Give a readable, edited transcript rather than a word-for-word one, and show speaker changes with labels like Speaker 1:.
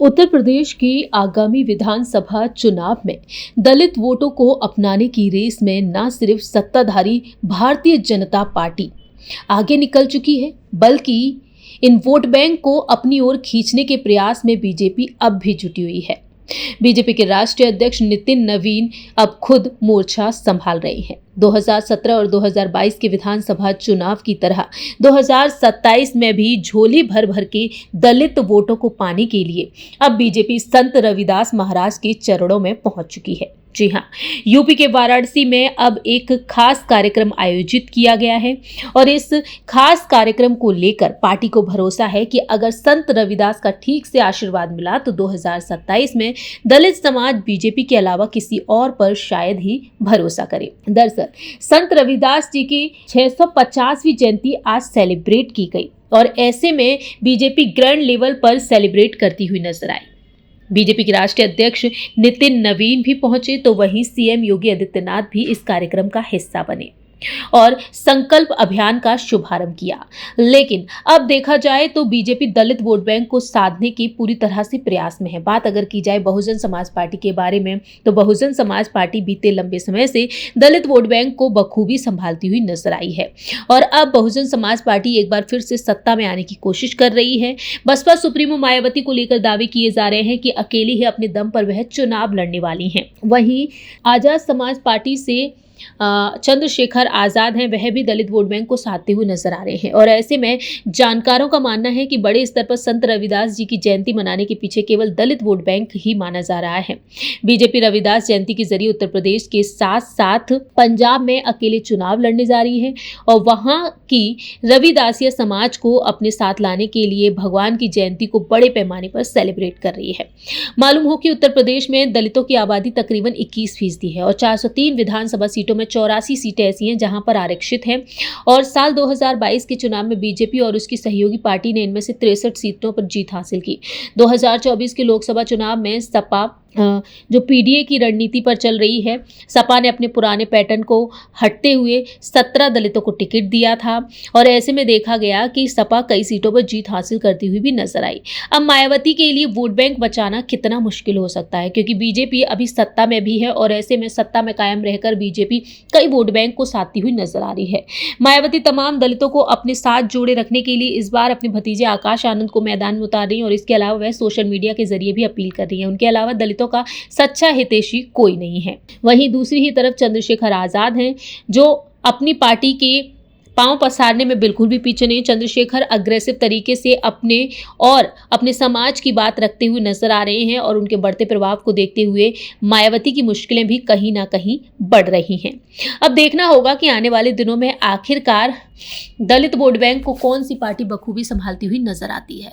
Speaker 1: उत्तर प्रदेश के आगामी विधानसभा चुनाव में दलित वोटों को अपनाने की रेस में न सिर्फ सत्ताधारी भारतीय जनता पार्टी आगे निकल चुकी है, बल्कि इन वोट बैंक को अपनी ओर खींचने के प्रयास में बीजेपी अब भी जुटी हुई है। बीजेपी के राष्ट्रीय अध्यक्ष नितिन नवीन अब खुद मोर्चा संभाल रहे हैं। 2017 और 2022 के विधानसभा चुनाव की तरह 2027 में भी झोली भर भर के दलित वोटों को पाने के लिए अब बीजेपी संत रविदास महाराज के चरणों में पहुंच चुकी है। जी हां, यूपी के वाराणसी में अब एक खास कार्यक्रम आयोजित किया गया है और इस खास कार्यक्रम को लेकर पार्टी को भरोसा है कि अगर संत रविदास का ठीक से आशीर्वाद मिला तो 2027 में दलित समाज बीजेपी के अलावा किसी और पर शायद ही भरोसा करे। दरअसल संत रविदास जी की 650वीं जयंती आज सेलिब्रेट की गई और ऐसे में बीजेपी ग्रैंड लेवल पर सेलिब्रेट करती हुई नजर आई। बीजेपी के राष्ट्रीय अध्यक्ष नितिन नवीन भी पहुंचे तो वहीं सीएम योगी आदित्यनाथ भी इस कार्यक्रम का हिस्सा बने और संकल्प अभियान का शुभारंभ किया। लेकिन अब देखा जाए तो बीजेपी दलित वोट बैंक को साधने की पूरी तरह से प्रयास में है। बात अगर की जाए बहुजन समाज पार्टी के बारे में तो बहुजन समाज पार्टी बीते लंबे समय से दलित वोट बैंक को बखूबी संभालती हुई नजर आई है और अब बहुजन समाज पार्टी एक बार फिर से सत्ता में आने की कोशिश कर रही है। बसपा सुप्रीमो मायावती को लेकर दावे किए जा रहे हैं कि अकेली ही अपने दम पर वह चुनाव लड़ने वाली हैं। वहीं आजाद समाज पार्टी से चंद्रशेखर आजाद हैं, वह भी दलित वोट बैंक को साधते हुए नजर आ रहे हैं और ऐसे में जानकारों का मानना है कि बड़े स्तर पर संत रविदास जी की जयंती मनाने के पीछे केवल दलित वोट बैंक ही माना जा रहा है। बीजेपी रविदास जयंती के जरिए उत्तर प्रदेश के साथ साथ पंजाब में अकेले चुनाव लड़ने जा रही है और वहां की रविदासिया समाज को अपने साथ लाने के लिए भगवान की जयंती को बड़े पैमाने पर सेलिब्रेट कर रही है। मालूम हो कि उत्तर प्रदेश में दलितों की आबादी तकरीबन 21% है और 403 विधानसभा सीटों में 84 सीटें ऐसी हैं जहां पर आरक्षित हैं और साल 2022 के चुनाव में बीजेपी और उसकी सहयोगी पार्टी ने इनमें से 63 सीटों पर जीत हासिल की। 2024 के लोकसभा चुनाव में सपा जो पीडीए की रणनीति पर चल रही है, सपा ने अपने पुराने पैटर्न को हटते हुए 17 दलितों को टिकट दिया था और ऐसे में देखा गया कि सपा कई सीटों पर जीत हासिल करती हुई भी नजर आई। अब मायावती के लिए वोट बैंक बचाना कितना मुश्किल हो सकता है, क्योंकि बीजेपी अभी सत्ता में भी है और ऐसे में सत्ता में कायम रहकर बीजेपी कई वोट बैंक को साधती हुई नजर आ रही है। मायावती तमाम दलितों को अपने साथ जोड़े रखने के लिए इस बार अपने भतीजे आकाश आनंद को मैदान में उतार रही है और इसके अलावा वह सोशल मीडिया के जरिए भी अपील कर रही है। उनके अलावा दलितों का सच्चा हितैषी कोई नहीं है। वहीं दूसरी ही तरफ चंद्रशेखर आजाद हैं जो अपनी पार्टी के पांव पसारने में बिल्कुल भी पीछे नहीं। चंद्रशेखर अग्रेसिव तरीके से अपने और अपने समाज की बात रखते हुए नजर आ रहे हैं और उनके बढ़ते प्रभाव को देखते हुए मायावती की मुश्किलें भी कहीं ना कहीं बढ़ रही हैं। अब देखना होगा कि आने वाले दिनों में आखिरकार दलित वोट बैंक को कौन सी पार्टी बखूबी संभालती हुई नजर आती है।